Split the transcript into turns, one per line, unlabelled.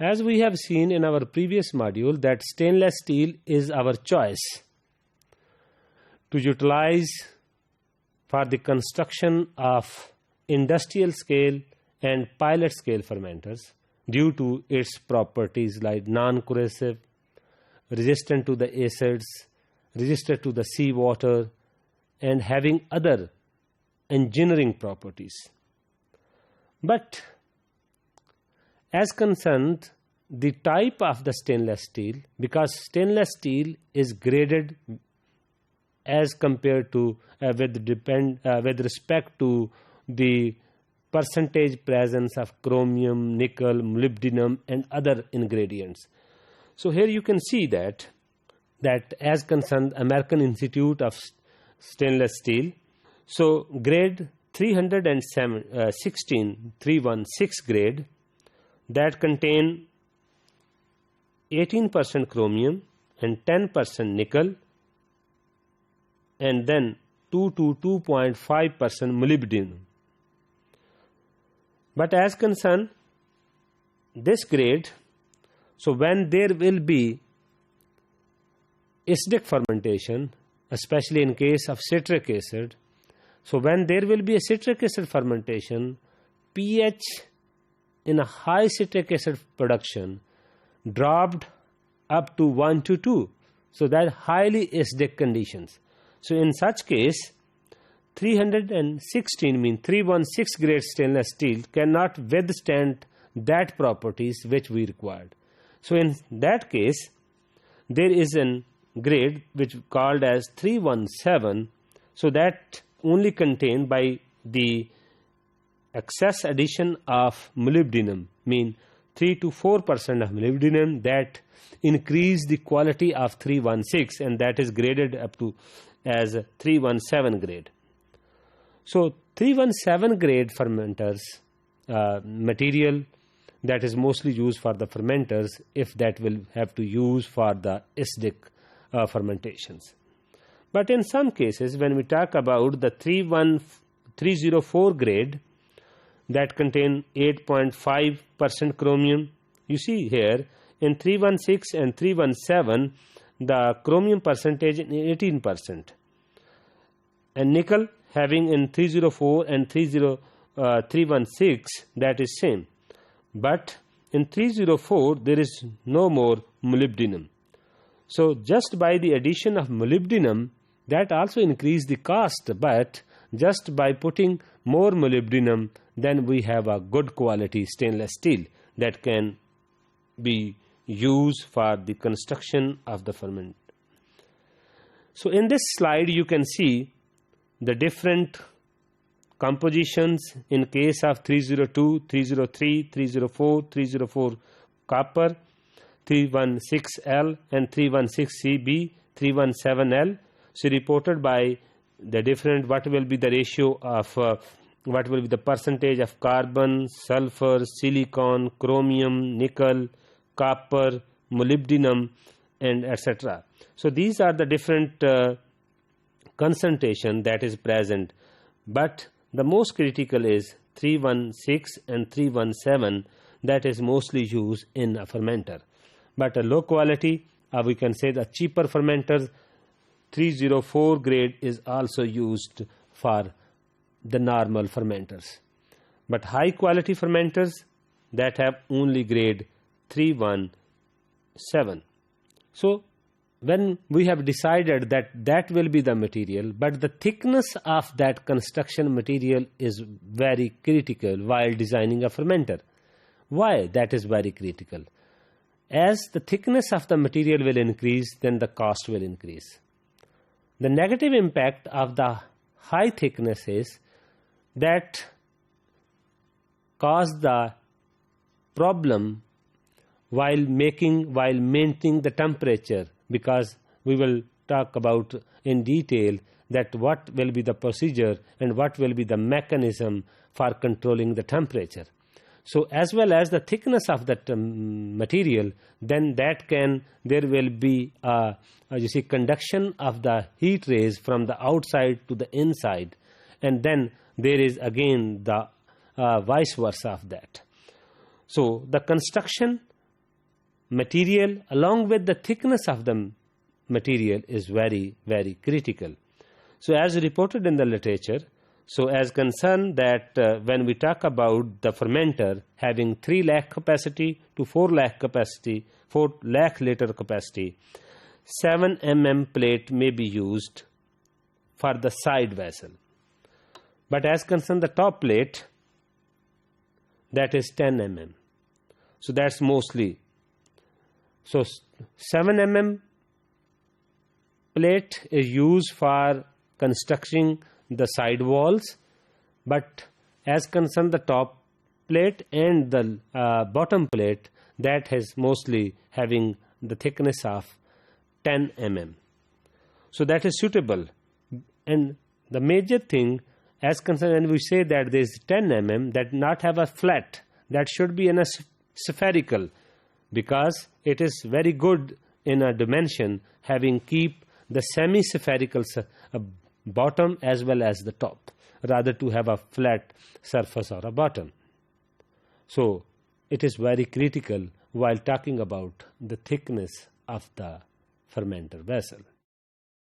As we have seen in our previous module that stainless steel is our choice to utilize for the construction of industrial scale and pilot scale fermenters due to its properties like non-corrosive, resistant to the acids, resistant to the seawater, and having other engineering properties. But as concerned the type of the stainless steel, because stainless steel is graded as compared to with respect to the percentage presence of chromium, nickel, molybdenum and other ingredients. So here you can see that as concerned American Institute of Stainless Steel, so grade 316 grade that contain 18% chromium and 10% nickel and then 2 to 2.5% molybdenum. But as concerned this grade, so when there will be acidic fermentation, especially in case of citric acid, so when there will be a citric acid fermentation, pH in a high citric acid production dropped up to 1 to 2, so that highly acidic conditions. So in such case 316 grade stainless steel cannot withstand that properties which we required. So in that case there is an grade which called as 317, so that only contained by the excess addition of molybdenum, mean 3 to 4% of molybdenum, that increase the quality of 316, and that is graded up to as 317 grade. So 317 grade fermenters material that is mostly used for the fermenters, if that will have to use for the acidic fermentations. But in some cases when we talk about the 304 grade that contain 8.5% chromium, you see here in 316 and 317 the chromium percentage in 18%, and nickel having in 304 and 316 that is same, but in 304 there is no more molybdenum. So just by the addition of molybdenum, that also increase the cost, but just by putting more molybdenum, then we have a good quality stainless steel that can be used for the construction of the ferment. So in this slide you can see the different compositions in case of 302, 303, 304, 304 copper, 316L and 316CB, 317L. So reported by the different, what will be the ratio of what will be the percentage of carbon, sulfur, silicon, chromium, nickel, copper, molybdenum and etc. So these are the different concentration that is present, but the most critical is 316 and 317, that is mostly used in a fermenter. But a low quality, we can say the cheaper fermenters, 304 grade is also used for the normal fermenters. But high quality fermenters that have only grade 317. So when we have decided that will be the material, but the thickness of that construction material is very critical while designing a fermenter. Why that is very critical? As the thickness of the material will increase, then the cost will increase. The negative impact of the high thickness is that cause the problem while maintaining the temperature, because we will talk about in detail that what will be the procedure and what will be the mechanism for controlling the temperature. So as well as the thickness of that material, then there will be conduction of the heat rays from the outside to the inside, and then there is again the vice versa of that. So the construction material along with the thickness of the material is very, very critical. So as reported in the literature, so as concerned that when we talk about the fermenter having 3 lakh capacity to 4 lakh capacity, 4 lakh liter capacity, 7 mm plate may be used for the side vessel. But as concerned the top plate, that is 10 mm. So that's mostly. So 7 mm plate is used for constructing the side walls, but as concerned the top plate and the bottom plate, that is mostly having the thickness of 10 mm. So that is suitable. And the major thing as concerned when we say that there is 10 mm, that not have a flat, that should be in a spherical, because it is very good in a dimension having keep the semi-spherical bottom as well as the top, rather to have a flat surface or a bottom. So it is very critical while talking about the thickness of the fermenter vessel.